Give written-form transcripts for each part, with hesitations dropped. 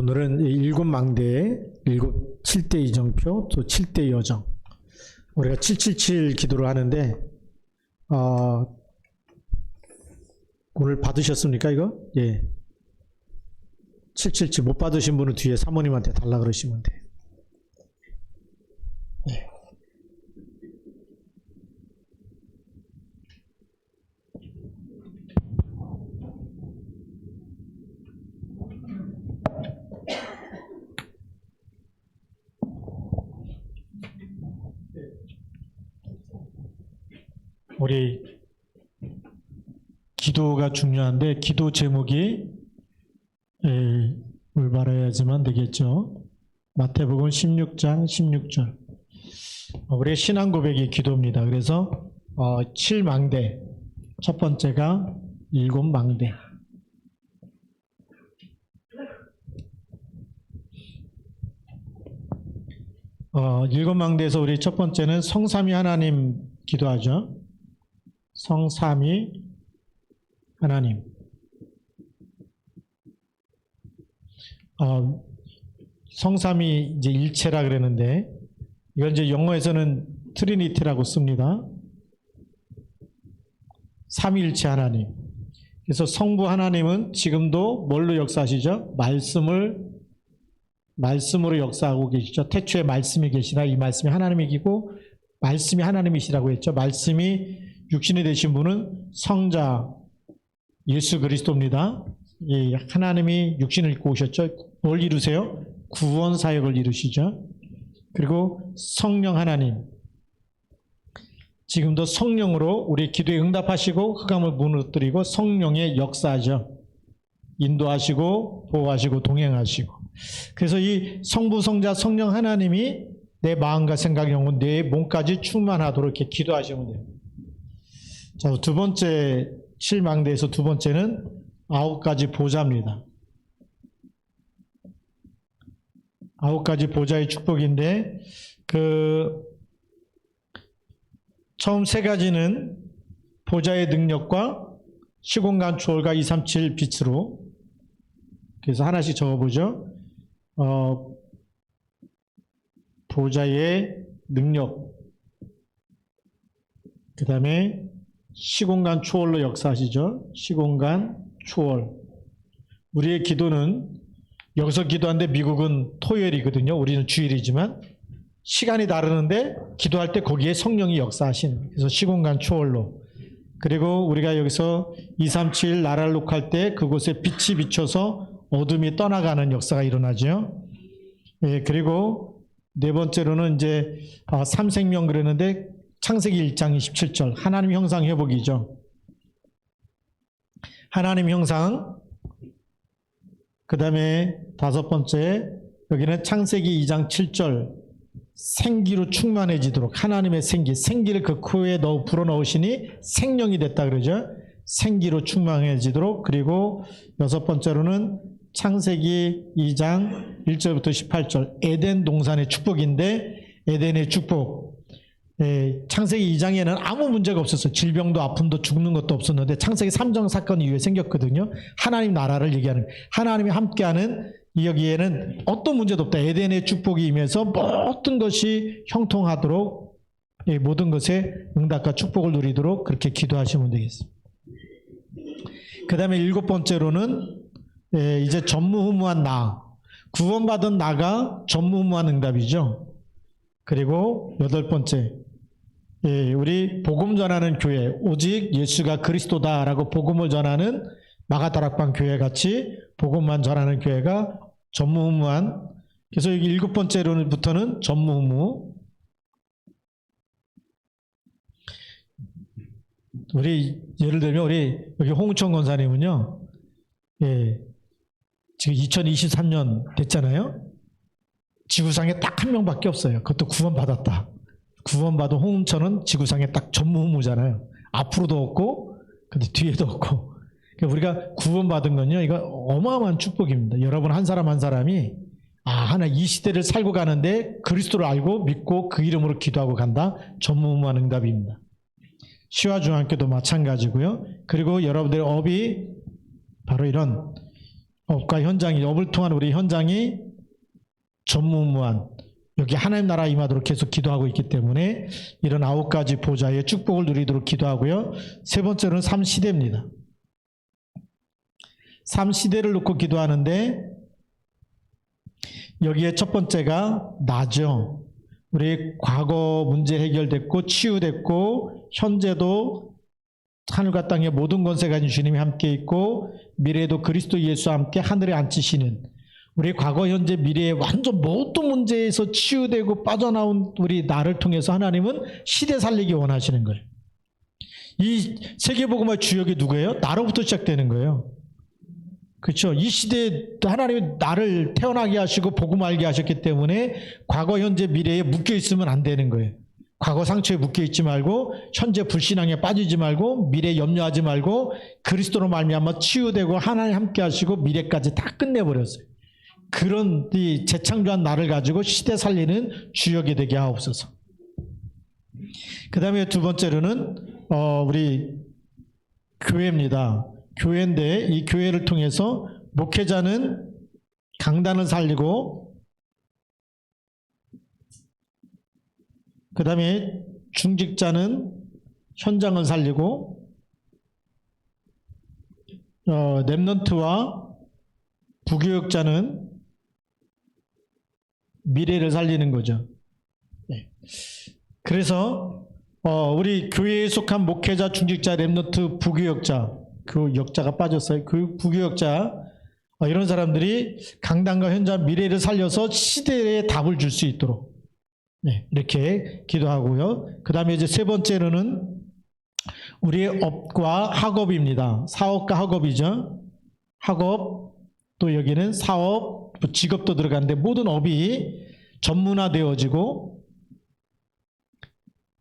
오늘은 일곱 망대의 일곱 7대 이정표 또 7대 여정, 우리가 777 기도를 하는데 오늘 받으셨습니까 이거? 예. 777 못 받으신 분은 뒤에 사모님한테 달라 그러시면 돼요. 예. 우리 기도가 중요한데 기도 제목이 올바라야지만 되겠죠. 마태복음 16장 16절. 우리의 신앙 고백이 기도입니다. 그래서 7망대, 첫 번째가 7망대. 일곱 망대에서 우리 첫 번째는 성삼위 하나님 기도하죠. 성삼위 하나님. 성삼위 이제 일체라 그랬는데 이건 이제 영어에서는 트리니티라고 씁니다. 삼위일체 하나님. 그래서 성부 하나님은 지금도 뭘로 역사하시죠? 말씀으로 역사하고 계시죠. 태초에 말씀이 계시라. 이 말씀이 하나님이기고 말씀이 하나님이시라고 했죠. 말씀이 육신이 되신 분은 성자 예수 그리스도입니다. 예, 하나님이 육신을 입고 오셨죠. 뭘 이루세요? 구원 사역을 이루시죠. 그리고 성령 하나님, 지금도 성령으로 우리 기도에 응답하시고 흑암을 무너뜨리고 성령의 역사하죠. 인도하시고 보호하시고 동행하시고. 그래서 이 성부 성자 성령 하나님이 내 마음과 생각 영혼 내 몸까지 충만하도록 이렇게 기도하시면 돼요. 자, 두 번째 7망대에서 두 번째는 9가지 보좌입니다. 9가지 보좌의 축복인데 처음 3가지는 보좌의 능력과 시공간 초월과 237 빛으로. 그래서 하나씩 적어보죠. 보좌의 능력, 그 다음에 시공간 초월로 역사하시죠. 시공간 초월. 우리의 기도는 여기서 기도하는데 미국은 토요일이거든요. 우리는 주일이지만 시간이 다르는데 기도할 때 거기에 성령이 역사하시는. 그래서 시공간 초월로. 그리고 우리가 여기서 237 나랄룩 할 때 그곳에 빛이 비춰서 어둠이 떠나가는 역사가 일어나죠. 예, 그리고 네 번째로는 이제 삼생명 그랬는데 창세기 1장 27절 하나님 형상 회복이죠. 하나님 형상. 그 다음에 다섯 번째 여기는 창세기 2장 7절 생기로 충만해지도록 하나님의 생기를 그 코에 불어넣으시니 생명이 됐다 그러죠. 생기로 충만해지도록. 그리고 여섯 번째로는 창세기 2장 1절부터 18절 에덴 동산의 축복인데 에덴의 축복. 창세기 2장에는 아무 문제가 없었어요. 질병도 아픔도 죽는 것도 없었는데 창세기 3장 사건 이후에 생겼거든요. 하나님 나라를 얘기하는, 하나님이 함께하는, 여기에는 어떤 문제도 없다. 에덴의 축복이 임해서 모든 것이 형통하도록 모든 것에 응답과 축복을 누리도록 그렇게 기도하시면 되겠습니다. 그 다음에 7번째로는 이제 전무후무한 나, 구원받은 나가 전무후무한 응답이죠. 그리고 8번째, 우리 복음 전하는 교회, 오직 예수가 그리스도다라고 복음을 전하는 마가다락방 교회 같이 복음만 전하는 교회가 전무후무한. 그래서 여기 7번째로부터는 전무후무. 우리 예를 들면 우리 여기 홍우천 권사님은요, 지금 2023년 됐잖아요. 지구상에 딱 한 명밖에 없어요. 그것도 구원받았다. 구원받은 홍은천은 지구상에 딱 전무후무잖아요. 앞으로도 없고 근데 뒤에도 없고. 우리가 구원받은 건요, 이거 어마어마한 축복입니다. 여러분 한 사람 한 사람이 하나 이 시대를 살고 가는데 그리스도를 알고 믿고 그 이름으로 기도하고 간다. 전무후무한 응답입니다. 시와 중학교도 마찬가지고요. 그리고 여러분들의 업이 바로 이런 업과 현장이, 업을 통한 우리 현장이 전무후무한 여기 하나님 나라 임하도록 계속 기도하고 있기 때문에 이런 9가지 보좌의 축복을 누리도록 기도하고요. 세 번째로는 3시대입니다. 3시대를 놓고 기도하는데 여기에 첫 번째가 나죠. 우리 과거 문제 해결됐고 치유됐고 현재도 하늘과 땅의 모든 권세가 가진 주님이 함께 있고 미래에도 그리스도 예수와 함께 하늘에 앉히시는 우리 과거 현재 미래의 완전 모든 문제에서 치유되고 빠져나온 우리 나를 통해서 하나님은 시대 살리기 원하시는 거예요. 이 세계복음의 주역이 누구예요? 나로부터 시작되는 거예요. 그렇죠? 이 시대에 하나님이 나를 태어나게 하시고 복음 알게 하셨기 때문에 과거 현재 미래에 묶여 있으면 안 되는 거예요. 과거 상처에 묶여 있지 말고 현재 불신앙에 빠지지 말고 미래 염려하지 말고 그리스도로 말미암아 치유되고 하나님 함께 하시고 미래까지 다 끝내버렸어요. 그런 이 재창조한 나를 가지고 시대 살리는 주역이 되게 하옵소서. 그 다음에 두 번째로는 우리 교회입니다. 교회인데 이 교회를 통해서 목회자는 강단을 살리고 그 다음에 중직자는 현장을 살리고 렘넌트와 부교역자는 미래를 살리는 거죠. 그래서 우리 교회에 속한 목회자, 중직자, 렘넌트, 부교역자, 그 역자가 빠졌어요. 그 부교역자 이런 사람들이 강단과 현장 미래를 살려서 시대에 답을 줄 수 있도록 이렇게 기도하고요. 그 다음에 이제 세 번째로는 우리의 업과 학업입니다. 사업과 학업이죠. 학업, 또 여기는 사업, 또 직업도 들어가는데 모든 업이 전문화되어지고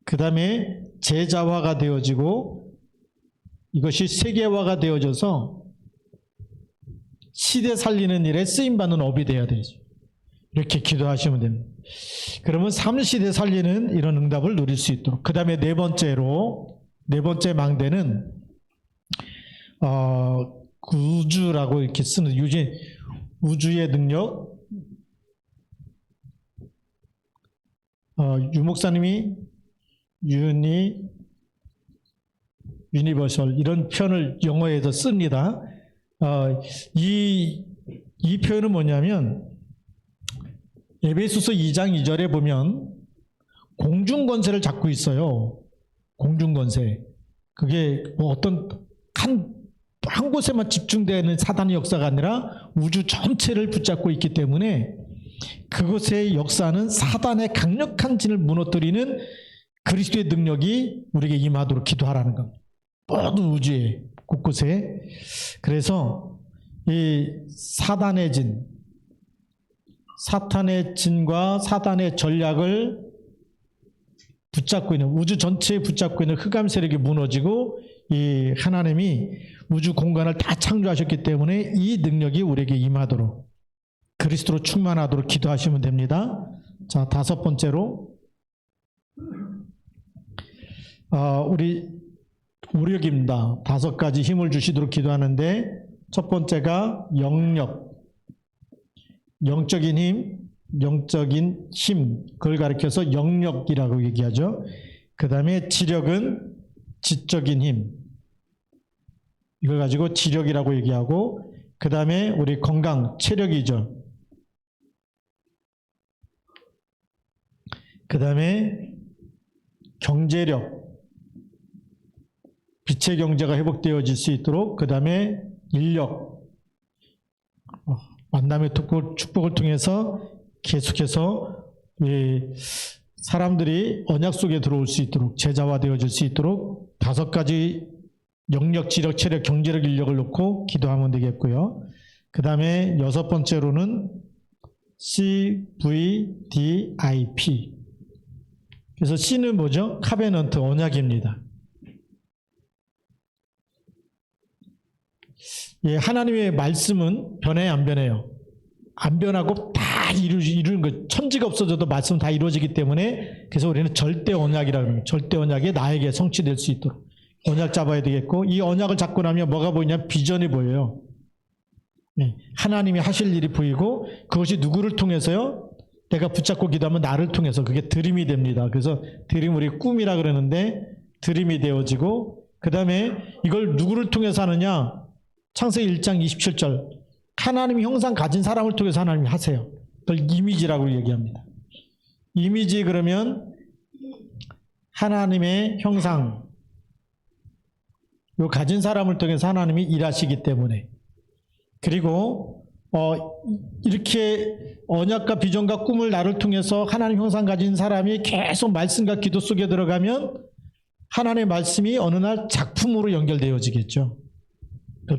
그 다음에 제자화가 되어지고 이것이 세계화가 되어져서 시대 살리는 일에 쓰임받는 업이 되어야 되죠. 이렇게 기도하시면 됩니다. 그러면 3시대 살리는 이런 응답을 누릴 수 있도록. 그 다음에 네 번째 망대는 우주라고 이렇게 쓰는 우주의 능력. 유 목사님이 유니버설 이런 표현을 영어에서 씁니다. 이 표현은 뭐냐면 에베소서 2장 2절에 보면 공중권세를 잡고 있어요. 공중권세. 그게 뭐 어떤 한 곳에만 집중되는 사단의 역사가 아니라 우주 전체를 붙잡고 있기 때문에 그것의 역사는 사단의 강력한 진을 무너뜨리는 그리스도의 능력이 우리에게 임하도록 기도하라는 겁니다. 모든 우주에 곳곳에. 그래서 이 사단의 진, 사탄의 진과 사단의 전략을 붙잡고 있는 우주 전체에 붙잡고 있는 흑암 세력이 무너지고 이 하나님이 우주 공간을 다 창조하셨기 때문에 이 능력이 우리에게 임하도록 그리스도로 충만하도록 기도하시면 됩니다. 자, 다섯 번째로 우리 우력입니다. 5가지 힘을 주시도록 기도하는데 첫 번째가 영력, 영적인 힘, 그걸 가리켜서 영력이라고 얘기하죠. 그 다음에 지력은 지적인 힘, 이걸 가지고 지력이라고 얘기하고, 그 다음에 우리 건강, 체력이죠. 그 다음에 경제력, 빛의 경제가 회복되어질 수 있도록, 그 다음에 인력, 만남의 축복을 통해서 계속해서 사람들이 언약 속에 들어올 수 있도록 제자화되어질 수 있도록 5가지 영력, 지력, 체력, 경제력, 인력을 놓고 기도하면 되겠고요. 그 다음에 6번째로는 CVDIP. 그래서 C는 뭐죠? 카베넌트, 언약입니다. 예, 하나님의 말씀은 변해 안 변해요? 안 변하고 다 이루는 거. 천지가 없어져도 말씀은 다 이루어지기 때문에 그래서 우리는 절대 언약이라고 합니다. 절대 언약이 나에게 성취될 수 있도록 언약 잡아야 되겠고, 이 언약을 잡고 나면 뭐가 보이냐면 비전이 보여요. 하나님이 하실 일이 보이고 그것이 누구를 통해서요? 내가 붙잡고 기도하면 나를 통해서 그게 드림이 됩니다. 그래서 드림 우리 꿈이라 그러는데 드림이 되어지고 그 다음에 이걸 누구를 통해서 하느냐? 창세기 1장 27절 하나님이 형상 가진 사람을 통해서 하나님이 하세요. 그걸 이미지라고 얘기합니다. 이미지 그러면 하나님의 형상 요 가진 사람을 통해서 하나님이 일하시기 때문에 그리고 이렇게 언약과 비전과 꿈을 나를 통해서 하나님 형상 가진 사람이 계속 말씀과 기도 속에 들어가면 하나님의 말씀이 어느 날 작품으로 연결되어지겠죠.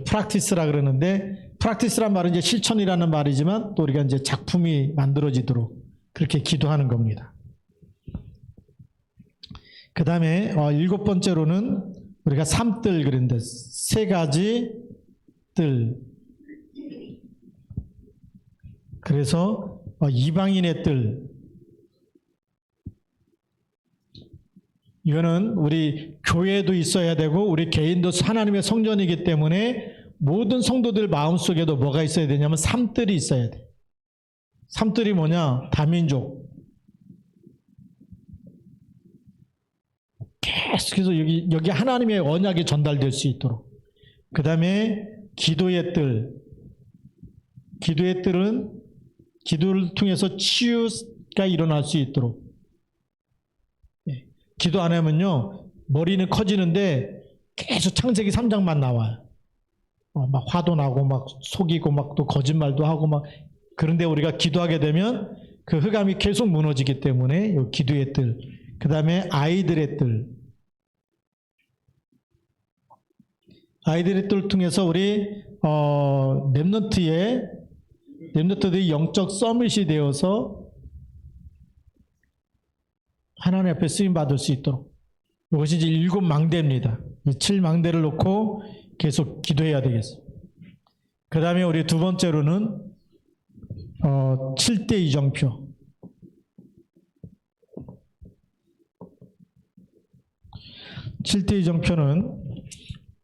프랙티스라 그러는데 프랙티스란 말은 이제 실천이라는 말이지만 또 우리가 이제 작품이 만들어지도록 그렇게 기도하는 겁니다. 그 다음에 7번째로는 우리가 삼뜰 그랬는데 3가지 뜰. 그래서 이방인의 뜰. 이거는 우리 교회도 있어야 되고 우리 개인도 하나님의 성전이기 때문에 모든 성도들 마음속에도 뭐가 있어야 되냐면 삼뜰이 있어야 돼. 삼뜰이 뭐냐? 다민족. 계속해서 여기 하나님의 언약이 전달될 수 있도록. 그 다음에 기도의 뜰. 기도의 뜰은 기도를 통해서 치유가 일어날 수 있도록. 기도 안 하면요, 머리는 커지는데 계속 창세기 3장만 나와요. 막 화도 나고, 막 속이고, 막 또 거짓말도 하고, 막. 그런데 우리가 기도하게 되면 그 흑암이 계속 무너지기 때문에 이 기도의 뜰. 그 다음에 아이들의 뜰. 아이들의 뜰을 통해서 우리, 렘넌트들이 영적 서밋이 되어서 하나님 앞에 쓰임받을 수 있도록. 이것이 이제 7망대입니다. 이 7망대를 놓고 계속 기도해야 되겠어요. 그 다음에 우리 두 번째로는 7대 이정표. 칠대 이정표는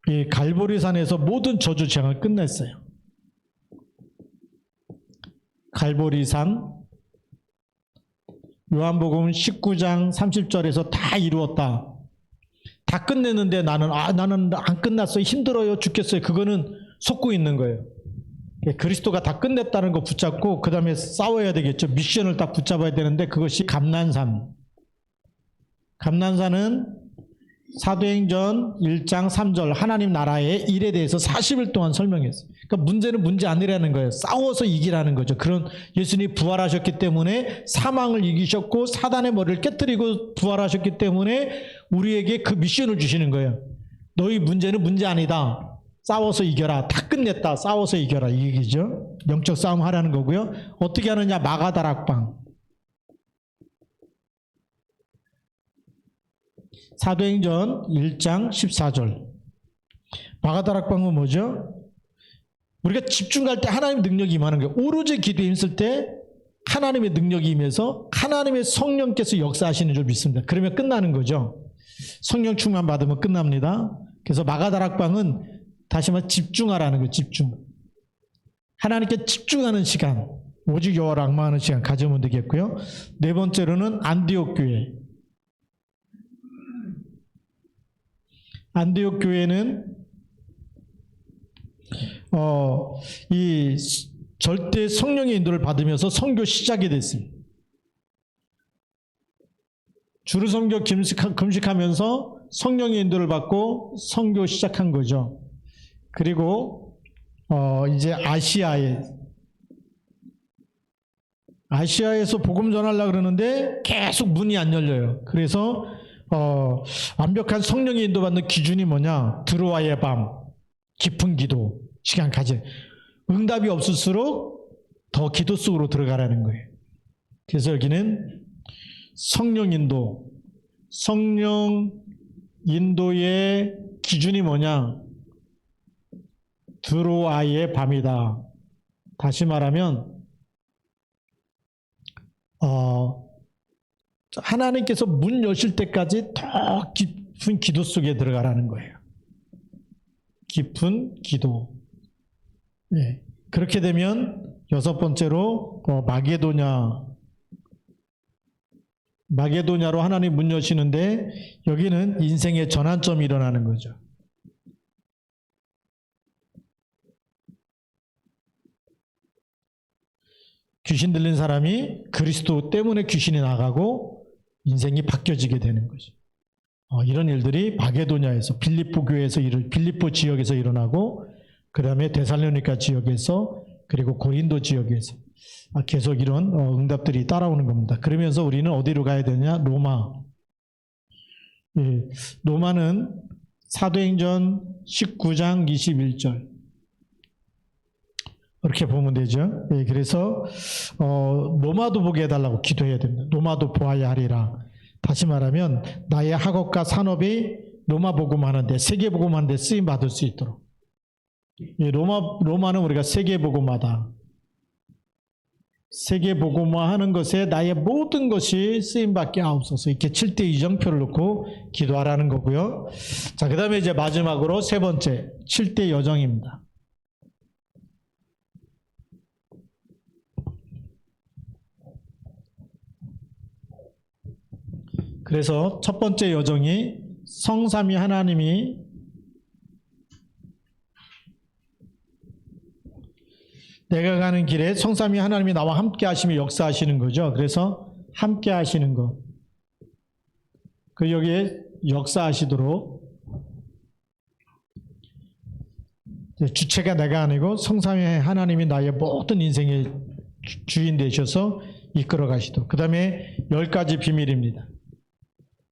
이 갈보리산에서 모든 저주 재앙을 끝냈어요. 갈보리산, 요한복음 19장 30절에서 다 이루었다. 다 끝냈는데 나는 안 끝났어요. 힘들어요. 죽겠어요. 그거는 속고 있는 거예요. 그리스도가 다 끝냈다는 거 붙잡고 그 다음에 싸워야 되겠죠. 미션을 딱 붙잡아야 되는데 그것이 감난산. 감난산은 사도행전 1장 3절 하나님 나라의 일에 대해서 40일 동안 설명했어요. 그러니까 문제는 문제 아니라는 거예요. 싸워서 이기라는 거죠. 그런 예수님이 부활하셨기 때문에 사망을 이기셨고 사단의 머리를 깨뜨리고 부활하셨기 때문에 우리에게 그 미션을 주시는 거예요. 너희 문제는 문제 아니다. 싸워서 이겨라. 다 끝냈다. 싸워서 이겨라. 이 얘기죠. 영적 싸움 하라는 거고요. 어떻게 하느냐? 마가다락방. 사도행전 1장 14절. 마가다락방은 뭐죠? 우리가 집중할 때 하나님의 능력이 임하는 거예요. 오로지 기도에 힘쓸 때 하나님의 능력이 임해서 하나님의 성령께서 역사하시는 줄 믿습니다. 그러면 끝나는 거죠. 성령 충만 받으면 끝납니다. 그래서 마가다락방은 다시 말해 집중하라는 거예요. 집중. 하나님께 집중하는 시간, 오직 여호와를 앙망하는 시간 가지면 되겠고요. 네 번째로는 안디옥 교회. 안디옥 교회는 이 절대 성령의 인도를 받으면서 선교 시작이 됐습니다. 주를 섬겨 금식하면서 성령의 인도를 받고 선교 시작한 거죠. 그리고 이제 아시아에서 복음 전하려고 그러는데 계속 문이 안 열려요. 그래서 완벽한 성령의 인도받는 기준이 뭐냐? 드로아의 밤, 깊은 기도 시간 가져. 응답이 없을수록 더 기도 속으로 들어가라는 거예요. 그래서 여기는 성령 인도, 성령 인도의 기준이 뭐냐? 드로아의 밤이다. 다시 말하면 하나님께서 문 여실 때까지 더 깊은 기도 속에 들어가라는 거예요. 깊은 기도. 네. 그렇게 되면 여섯 번째로 마게도냐로 하나님 문 여시는데 여기는 인생의 전환점이 일어나는 거죠. 귀신 들린 사람이 그리스도 때문에 귀신이 나가고 인생이 바뀌어지게 되는 거죠. 이런 일들이 마게도냐에서 빌립보 지역에서 일어나고 그 다음에 데살로니가 지역에서 그리고 고린도 지역에서 계속 이런 응답들이 따라오는 겁니다. 그러면서 우리는 어디로 가야 되냐? 로마. 로마는 사도행전 19장 21절 이렇게 보면 되죠. 그래서 로마도 보게 해달라고 기도해야 됩니다. 로마도 보아야 하리라. 다시 말하면 나의 학업과 산업이 로마 복음하는데 세계 복음하는데 쓰임 받을 수 있도록. 로마는 우리가 세계 복음하다. 세계 복음화하는 것에 나의 모든 것이 쓰임 받게 하옵소서. 이렇게 7대 이정표를 놓고 기도하라는 거고요. 자, 그다음에 이제 마지막으로 세 번째 7대 여정입니다. 그래서 첫 번째 여정이 성삼위 하나님이 내가 가는 길에 성삼위 하나님이 나와 함께 하시며 역사하시는 거죠. 그래서 함께 하시는 것. 그 여기에 역사하시도록 주체가 내가 아니고 성삼위 하나님이 나의 모든 인생의 주인 되셔서 이끌어 가시도록. 그 다음에 10가지 비밀입니다.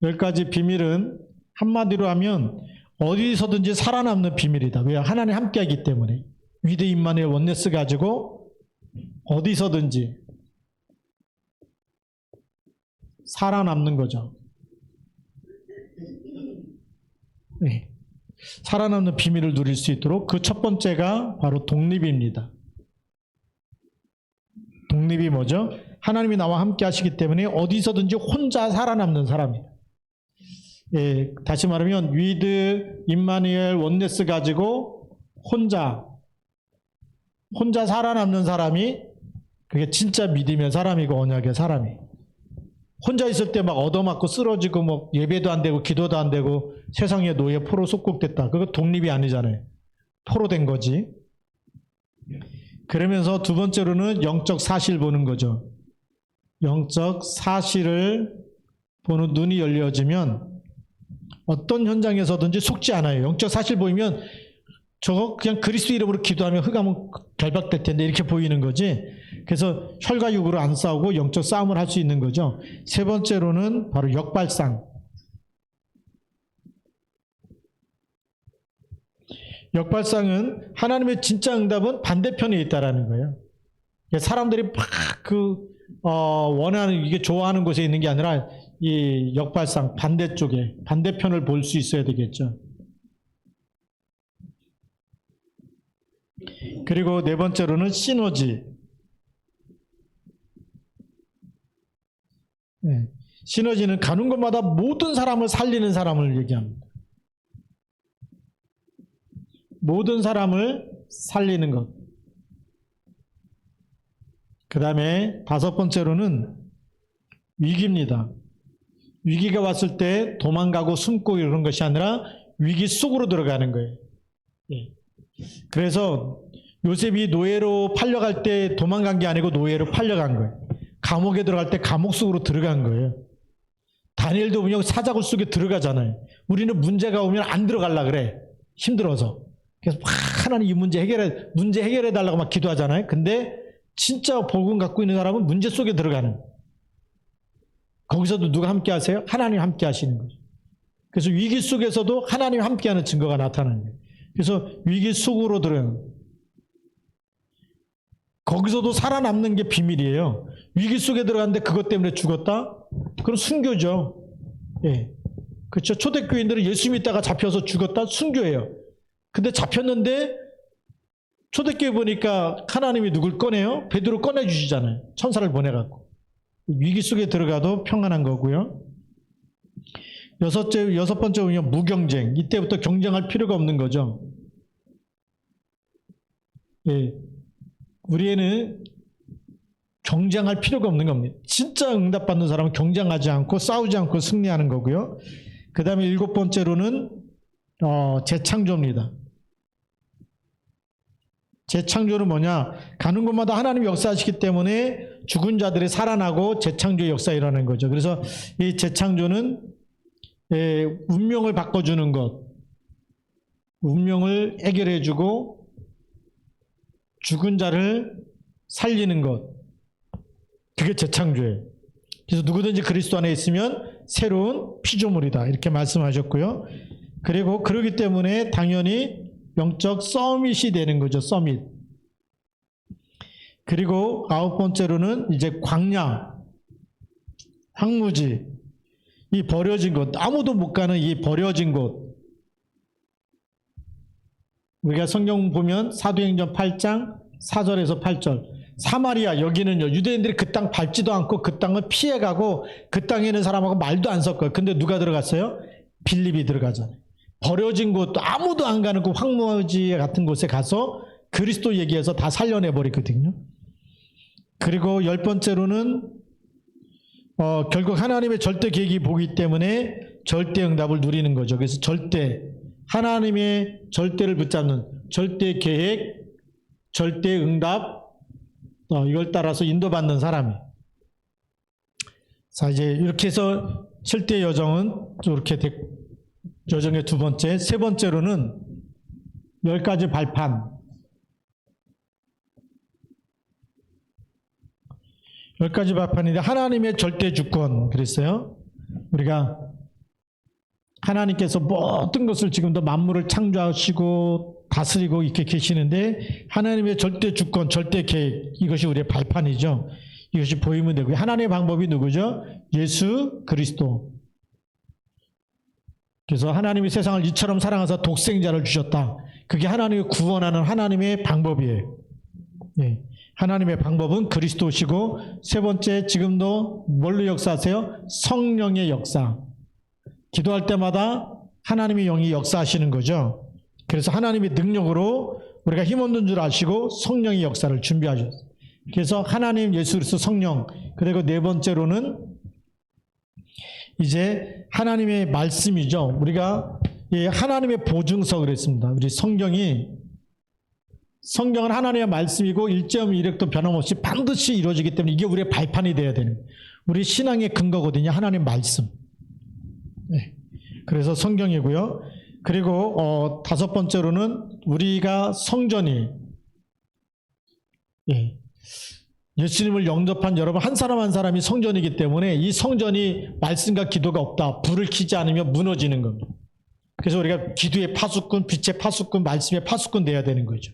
10가지 비밀은 한마디로 하면 어디서든지 살아남는 비밀이다. 왜? 하나님 함께 하기 때문에. 위드 임마누엘 원네스 가지고 어디서든지 살아남는 거죠. 네. 살아남는 비밀을 누릴 수 있도록 그 첫 번째가 바로 독립입니다. 독립이 뭐죠? 하나님이 나와 함께 하시기 때문에 어디서든지 혼자 살아남는 사람이에요. 다시 말하면 위드 임마누엘 원네스 가지고 혼자 살아남는 사람이 그게 진짜 믿음의 사람이고 언약의 사람이. 혼자 있을 때 막 얻어맞고 쓰러지고 뭐 예배도 안 되고 기도도 안 되고 세상의 노예 포로 속국됐다. 그거 독립이 아니잖아요. 포로 된 거지. 그러면서 두 번째로는 영적 사실 보는 거죠. 영적 사실을 보는 눈이 열려지면 어떤 현장에서든지 속지 않아요. 영적 사실 보이면 저거 그냥 그리스도 이름으로 기도하면 흑암은 결박될 텐데 이렇게 보이는 거지. 그래서 혈과 육으로 안 싸우고 영적 싸움을 할 수 있는 거죠. 세 번째로는 바로 역발상. 역발상은 하나님의 진짜 응답은 반대편에 있다라는 거예요. 사람들이 막 원하는 이게 좋아하는 곳에 있는 게 아니라 이 역발상 반대쪽에 반대편을 볼 수 있어야 되겠죠. 그리고 네 번째로는 시너지. 시너지는 가는 곳마다 모든 사람을 살리는 사람을 얘기합니다. 모든 사람을 살리는 것. 그 다음에 다섯 번째로는 위기입니다. 위기가 왔을 때 도망가고 숨고 이런 것이 아니라 위기 속으로 들어가는 거예요. 그래서 요셉이 노예로 팔려갈 때 도망간 게 아니고 노예로 팔려간 거예요. 감옥에 들어갈 때 감옥 속으로 들어간 거예요. 다니엘도 그냥 사자굴 속에 들어가잖아요. 우리는 문제가 오면 안 들어가려고 그래. 힘들어서. 그래서 막 하나님 이 문제 해결해 달라고 막 기도하잖아요. 근데 진짜 복음 갖고 있는 사람은 문제 속에 들어가는. 거기서도 누가 함께 하세요? 하나님 함께 하시는 거죠. 그래서 위기 속에서도 하나님 함께 하는 증거가 나타나는 거예요. 그래서 위기 속으로 들어가는 거예요. 거기서도 살아남는 게 비밀이에요. 위기 속에 들어갔는데 그것 때문에 죽었다? 그건 순교죠. 예. 그렇죠. 초대교인들은 예수 믿다가 잡혀서 죽었다? 순교예요. 근데 잡혔는데 초대교회 보니까 하나님이 누굴 꺼내요? 베드로 꺼내주시잖아요. 천사를 보내갖고. 위기 속에 들어가도 평안한 거고요. 여섯 번째 보면 무경쟁. 이때부터 경쟁할 필요가 없는 거죠. 예. 우리에는 경쟁할 필요가 없는 겁니다. 진짜 응답받는 사람은 경쟁하지 않고 싸우지 않고 승리하는 거고요. 그 다음에 7번째로는 재창조입니다. 재창조는 뭐냐? 가는 곳마다 하나님이 역사하시기 때문에 죽은 자들이 살아나고 재창조의 역사가 일어나는 거죠. 그래서 이 재창조는 운명을 바꿔주는 것, 운명을 해결해주고 죽은 자를 살리는 것, 그게 재창조예요. 그래서 누구든지 그리스도 안에 있으면 새로운 피조물이다 이렇게 말씀하셨고요. 그리고 그러기 때문에 당연히 영적 서밋이 되는 거죠. 서밋. 그리고 9번째로는 이제 광야, 황무지, 이 버려진 곳, 아무도 못 가는 이 버려진 곳. 우리가 성경 보면 사도행전 8장 4절에서 8절. 사마리아, 여기는요, 유대인들이 그 땅 밟지도 않고 그 땅을 피해가고 그 땅에 있는 사람하고 말도 안 섞어요. 근데 누가 들어갔어요? 빌립이 들어가잖아요. 버려진 곳, 아무도 안 가는 그 황무지 같은 곳에 가서 그리스도 얘기해서 다 살려내버리거든요. 그리고 10번째로는 결국 하나님의 절대 계획이 보기 때문에 절대 응답을 누리는 거죠. 그래서 절대, 하나님의 절대를 붙잡는 절대 계획, 절대 응답, 이걸 따라서 인도받는 사람이. 자, 이제 이렇게 해서 7대 여정은 이렇게 여정의 두 번째, 세 번째로는 10가지 발판. 10가지 발판인데 하나님의 절대 주권 그랬어요. 우리가 하나님께서 모든 것을 지금도 만물을 창조하시고 다스리고 이렇게 계시는데 하나님의 절대 주권, 절대 계획, 이것이 우리의 발판이죠. 이것이 보이면 되고요. 하나님의 방법이 누구죠? 예수 그리스도. 그래서 하나님이 세상을 이처럼 사랑하사 독생자를 주셨다. 그게 하나님을 구원하는 하나님의 방법이에요. 네. 하나님의 방법은 그리스도시고, 세 번째, 지금도 뭘로 역사하세요? 성령의 역사. 기도할 때마다 하나님의 영이 역사하시는 거죠. 그래서 하나님의 능력으로 우리가 힘없는 줄 아시고 성령의 역사를 준비하셨어요. 그래서 하나님, 예수 그리스도, 성령. 그리고 네 번째로는 이제 하나님의 말씀이죠. 우리가 하나님의 보증서 그랬습니다. 우리 성경은 하나님의 말씀이고 1.1획도 변함없이 반드시 이루어지기 때문에 이게 우리의 발판이 되어야 되는 거예요. 우리 신앙의 근거거든요. 하나님의 말씀. 네. 그래서 성경이고요. 그리고 다섯 번째로는 우리가 성전이 예수님을 영접한 여러분 한 사람 한 사람이 성전이기 때문에 이 성전이 말씀과 기도가 없다. 불을 켜지 않으면 무너지는 겁니다. 그래서 우리가 기도의 파수꾼, 빛의 파수꾼, 말씀의 파수꾼 돼야 되는 거죠.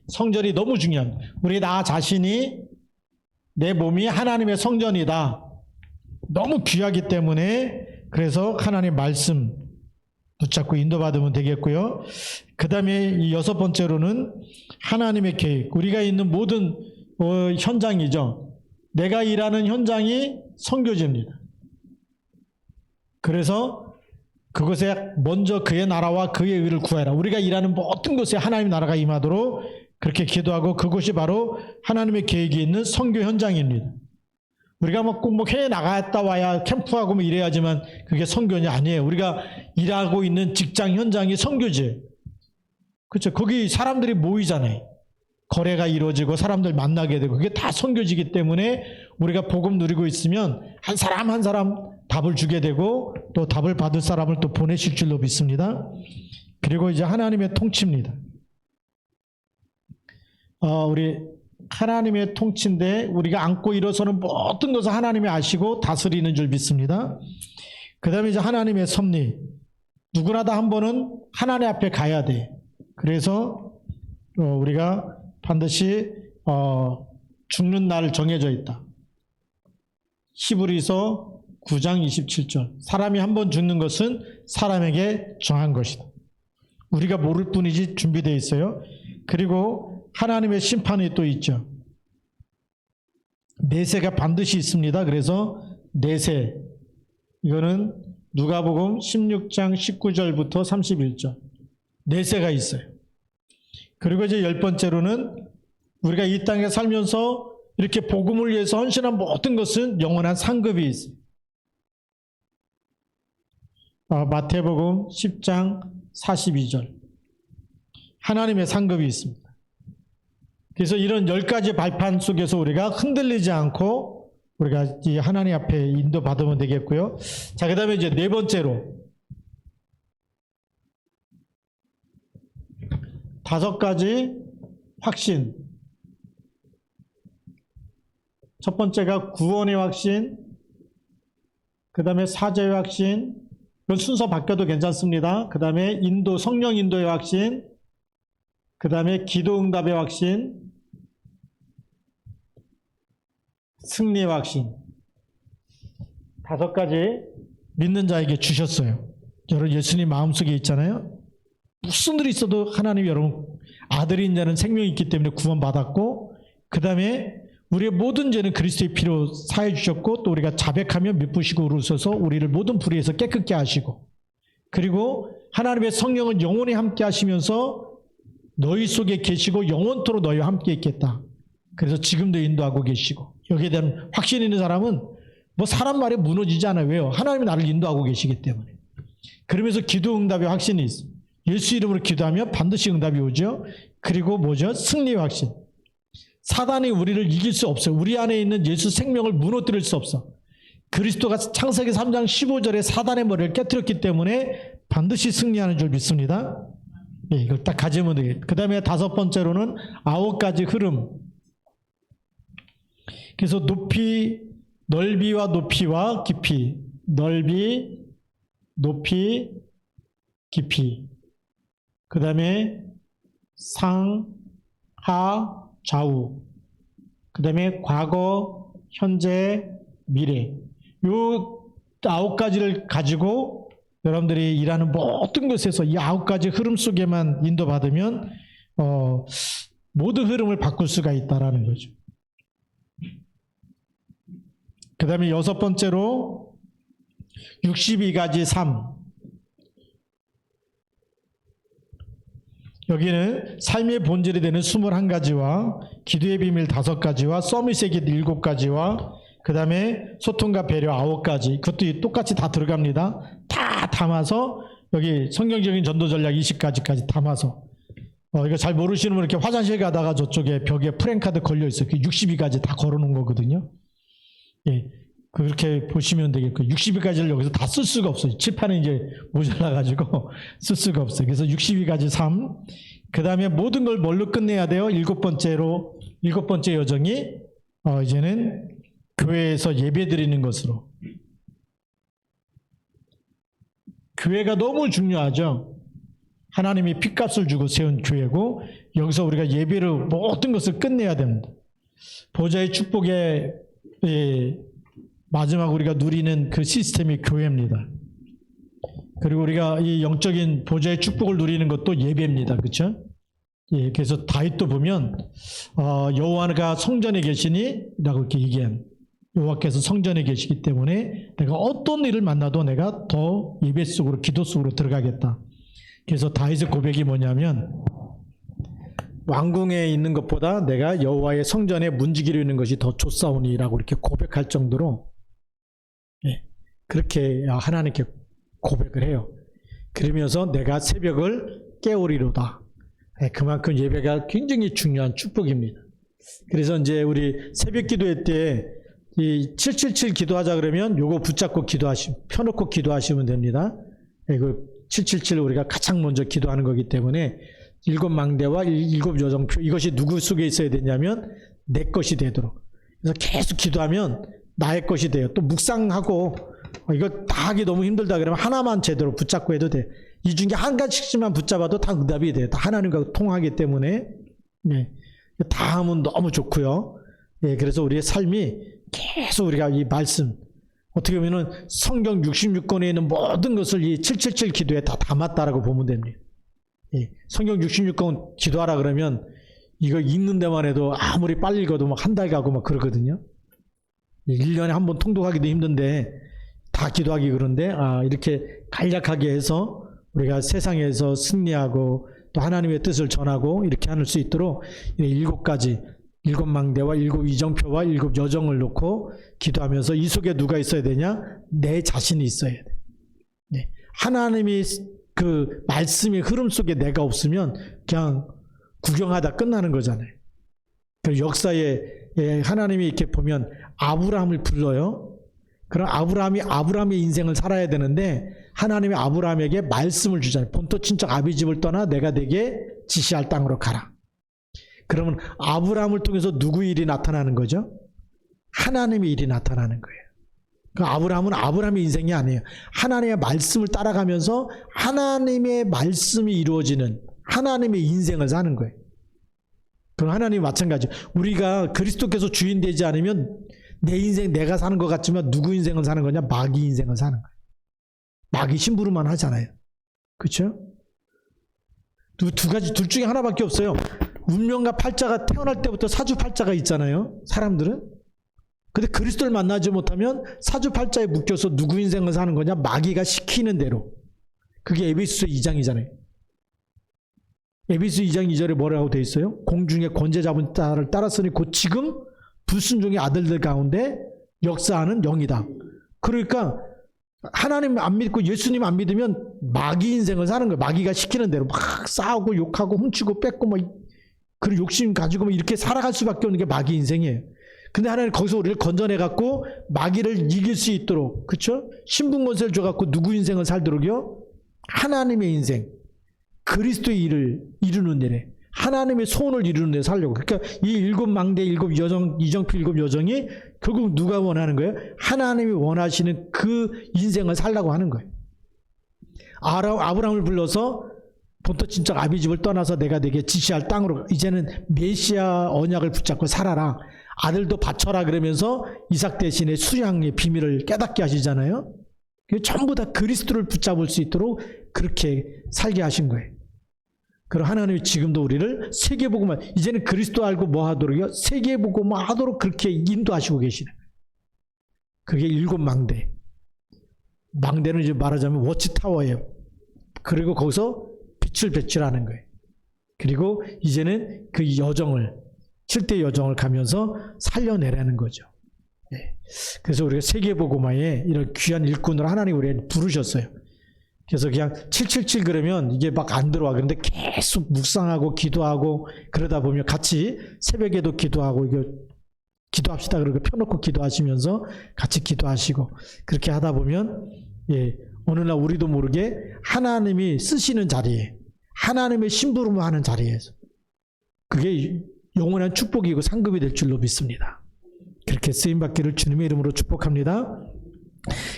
성전이 너무 중요합니다. 우리 나 자신이, 내 몸이 하나님의 성전이다. 너무 귀하기 때문에 그래서 하나님의 말씀 붙잡고 인도받으면 되겠고요. 그 다음에 이 여섯 번째로는 하나님의 계획. 우리가 있는 모든 현장이죠. 내가 일하는 현장이 선교지입니다. 그래서 그것에 먼저 그의 나라와 그의 의를 구하라. 우리가 일하는 모든 곳에 하나님 나라가 임하도록 그렇게 기도하고, 그것이 바로 하나님의 계획이 있는 선교 현장입니다. 우리가 꼭 해외 나갔다 와야 캠프하고 이래야지만 그게 선교냐? 아니에요. 우리가 일하고 있는 직장 현장이 선교지예요. 그렇죠. 거기 사람들이 모이잖아요. 거래가 이루어지고 사람들 만나게 되고 그게 다 선교지이기 때문에 우리가 복음 누리고 있으면 한 사람 한 사람 답을 주게 되고 또 답을 받을 사람을 또 보내실 줄로 믿습니다. 그리고 이제 하나님의 통치입니다. 우리 하나님의 통치인데 우리가 안고 일어서는 모든 것을 하나님이 아시고 다스리는 줄 믿습니다. 그 다음에 이제 하나님의 섭리. 누구나 다 한 번은 하나님 앞에 가야 돼. 그래서 우리가 반드시 죽는 날 정해져 있다. 히브리서 9장 27절. 사람이 한 번 죽는 것은 사람에게 정한 것이다. 우리가 모를 뿐이지 준비되어 있어요. 그리고 하나님의 심판이 또 있죠. 내세가 반드시 있습니다. 그래서 내세, 이거는 누가복음 16장 19절부터 31절. 내세가 있어요. 그리고 이제 10번째로는 우리가 이 땅에 살면서 이렇게 복음을 위해서 헌신한 모든 것은 영원한 상급이 있습니다. 마태복음 10장 42절. 하나님의 상급이 있습니다. 그래서 이런 10가지 발판 속에서 우리가 흔들리지 않고 우리가 이 하나님 앞에 인도받으면 되겠고요. 자, 그 다음에 이제 네 번째로 5가지 확신. 첫 번째가 구원의 확신, 그 다음에 사죄의 확신, 이건 순서 바뀌어도 괜찮습니다. 그 다음에 성령 인도의 확신, 그 다음에 기도 응답의 확신, 승리의 확신. 5가지 믿는 자에게 주셨어요. 여러분 예수님 마음속에 있잖아요. 무슨 일이 있어도 하나님 여러분 아들이 있는 자는 생명이 있기 때문에 구원받았고, 그 다음에 우리의 모든 죄는 그리스도의 피로 사해 주셨고, 또 우리가 자백하며 미쁘시고 울으셔서 우리를 모든 불의에서 깨끗게 하시고, 그리고 하나님의 성령은 영원히 함께 하시면서 너희 속에 계시고 영원토록 너희와 함께 있겠다. 그래서 지금도 인도하고 계시고, 여기에 대한 확신이 있는 사람은 뭐 사람 말에 무너지지 않아요. 왜요? 하나님이 나를 인도하고 계시기 때문에. 그러면서 기도 응답의 확신이 있어요. 예수 이름으로 기도하면 반드시 응답이 오죠. 그리고 뭐죠? 승리의 확신. 사단이 우리를 이길 수 없어요. 우리 안에 있는 예수 생명을 무너뜨릴 수 없어. 그리스도가 창세기 3장 15절에 사단의 머리를 깨뜨렸기 때문에 반드시 승리하는 줄 믿습니다. 예, 이걸 딱 가지면 되겠다. 그 다음에 5번째로는 9가지 흐름. 그래서 넓이와 높이와 깊이. 넓이, 높이, 깊이. 그 다음에 상, 하, 좌우. 그 다음에 과거, 현재, 미래. 요 9가지를 가지고 여러분들이 일하는 모든 것에서 이 9가지 흐름 속에만 인도받으면 모든 흐름을 바꿀 수가 있다라는 거죠. 그 다음에 6번째로 62가지 삶. 여기는 삶의 본질이 되는 21가지와 기도의 비밀 5가지와 서밋의 길 7가지와 그 다음에 소통과 배려 9가지, 그것도 똑같이 다 들어갑니다. 다 담아서 여기 성경적인 전도 전략 20가지까지 담아서 이거 잘 모르시는 분 이렇게 화장실 가다가 저쪽에 벽에 프랭카드 걸려 있어요. 62가지 다 걸어놓은 거거든요. 예, 그렇게 보시면 되겠고요. 62가지를 여기서 다 쓸 수가 없어요. 칠판이 이제 모자라가지고 쓸 수가 없어요. 그래서 62가지 삶. 그 다음에 모든 걸 뭘로 끝내야 돼요? 7번째 여정이 이제는 교회에서 예배 드리는 것으로. 교회가 너무 중요하죠. 하나님이 핏값을 주고 세운 교회고, 여기서 우리가 예배로 모든 것을 끝내야 됩니다. 보좌의 축복의 마지막 우리가 누리는 그 시스템이 교회입니다. 그리고 우리가 이 영적인 보좌의 축복을 누리는 것도 예배입니다. 그렇죠? 예, 그래서 다윗도 보면 여호와가 성전에 계시니 라고 이렇게 얘기한, 여호와께서 성전에 계시기 때문에 내가 어떤 일을 만나도 내가 더 예배 속으로, 기도 속으로 들어가겠다. 그래서 다윗의 고백이 뭐냐면, 왕궁에 있는 것보다 내가 여호와의 성전에 문지기로 있는 것이 더 좋사오니라고 이렇게 고백할 정도로, 예, 그렇게 하나님께 고백을 해요. 그러면서 내가 새벽을 깨우리로다. 예, 그만큼 예배가 굉장히 중요한 축복입니다. 그래서 이제 우리 새벽 기도회 때 이 777 기도하자 그러면 요거 붙잡고 펴놓고 기도하시면 됩니다. 예, 그 777 우리가 가장 먼저 기도하는 거기 때문에 7망대와 7여정표, 이것이 누구 속에 있어야 되냐면 내 것이 되도록. 그래서 계속 기도하면 나의 것이 돼요. 또 묵상하고 이거 다 하기 너무 힘들다 그러면 하나만 제대로 붙잡고 해도 돼. 이 중에 한 가지씩만 붙잡아도 다 응답이 돼요. 다 하나님과 통하기 때문에. 네. 다 하면 너무 좋고요. 예, 그래서 우리의 삶이 계속 우리가 이 말씀, 어떻게 보면은 성경 66권에 있는 모든 것을 이 777 기도에 다 담았다라고 보면 됩니다. 예, 성경 66권 기도하라 그러면 이거 읽는 데만 해도 아무리 빨리 읽어도 막 한 달 가고 막 그러거든요. 1년에 한 번 통독하기도 힘든데 다 기도하기 그런데 이렇게 간략하게 해서 우리가 세상에서 승리하고 또 하나님의 뜻을 전하고 이렇게 할 수 있도록 7가지 7망대와 7이정표와 7여정을 놓고 기도하면서 이 속에 누가 있어야 되냐? 내 자신이 있어야 돼. 네. 하나님이 그 말씀의 흐름 속에 내가 없으면 그냥 구경하다 끝나는 거잖아요. 그 역사에 하나님이 이렇게 보면 아브라함을 불러요. 그럼 아브라함의 인생을 살아야 되는데 하나님이 아브라함에게 말씀을 주잖아요. 본토 친척 아비 집을 떠나 내가 네게 지시할 땅으로 가라. 그러면 아브라함을 통해서 누구 일이 나타나는 거죠? 하나님의 일이 나타나는 거예요. 그 아브라함은 아브라함의 인생이 아니에요. 하나님의 말씀을 따라가면서 하나님의 말씀이 이루어지는 하나님의 인생을 사는 거예요. 그럼 하나님이 마찬가지. 우리가 그리스도께서 주인 되지 않으면 내 인생 내가 사는 것 같지만 누구 인생을 사는 거냐? 마귀 인생을 사는 거예요. 마귀 심부름만 하잖아요. 그렇죠? 두 가지, 둘 중에 하나밖에 없어요. 운명과 팔자가 태어날 때부터 사주팔자가 있잖아요. 사람들은. 근데 그리스도를 만나지 못하면 사주팔자에 묶여서 누구 인생을 사는 거냐? 마귀가 시키는 대로. 그게 에베소서 2장이잖아요. 에베소 2장 2절에 뭐라고 되어 있어요? 공중에 권세 잡은 자를 따랐으니 곧 지금 불순종의 아들들 가운데 역사하는 영이다. 그러니까 하나님 안 믿고 예수님 안 믿으면 마귀 인생을 사는 거예요. 마귀가 시키는 대로 막 싸우고 욕하고 훔치고 뺏고 뭐 그리고 욕심 가지고 뭐 이렇게 살아갈 수밖에 없는 게 마귀 인생이에요. 근데 하나님 거기서 우리를 건져내 갖고 마귀를 이길 수 있도록, 그렇죠? 신분권세를 줘 갖고 누구 인생을 살도록요? 하나님의 인생, 그리스도의 일을 이루는 일에, 하나님의 소원을 이루는 데 살려고. 그러니까 이 7망대, 7여정, 이정표 7여정이 결국 누가 원하는 거예요? 하나님이 원하시는 그 인생을 살라고 하는 거예요. 아브라함을 불러서 본토 친척 아비 집을 떠나서 내가 네게 지시할 땅으로, 이제는 메시아 언약을 붙잡고 살아라. 아들도 바쳐라 그러면서 이삭 대신에 수양의 비밀을 깨닫게 하시잖아요. 전부 다 그리스도를 붙잡을 수 있도록 그렇게 살게 하신 거예요. 그럼 하나님이 지금도 우리를 세계복음화, 이제는 그리스도 알고 뭐 하도록요? 세계복음화 하도록 그렇게 인도하시고 계시는 거예요. 그게 7망대. 망대는 이제 말하자면 워치타워예요. 그리고 거기서 빛을 배출하는 거예요. 그리고 이제는 그 여정을, 7대 여정을 가면서 살려내라는 거죠. 네. 그래서 우리가 세계복음화에 이런 귀한 일꾼으로 하나님 우리를 부르셨어요. 그래서 그냥 777 그러면 이게 막 안 들어와. 그런데 계속 묵상하고 기도하고 그러다 보면 같이 새벽에도 기도하고 이거 기도합시다 그러고 펴놓고 기도하시면서 같이 기도하시고 그렇게 하다 보면 어느 날 우리도 모르게 하나님이 쓰시는 자리에 하나님의 심부름을 하는 자리에서 그게 영원한 축복이고 상급이 될 줄로 믿습니다. 그렇게 쓰임받기를 주님의 이름으로 축복합니다.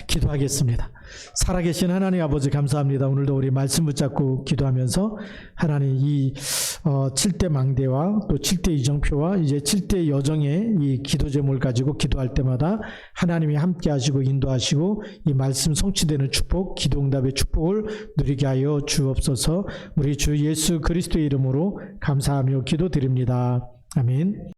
기도하겠습니다. 살아계신 하나님 아버지 감사합니다. 오늘도 우리 말씀 붙잡고 기도하면서 하나님 이 7대 망대와 또 7대 이정표와 이제 7대 여정의 이 기도 제목을 가지고 기도할 때마다 하나님이 함께 하시고 인도하시고 이 말씀 성취되는 축복, 기도응답의 축복을 누리게 하여 주옵소서. 우리 주 예수 그리스도의 이름으로 감사하며 기도드립니다. 아멘.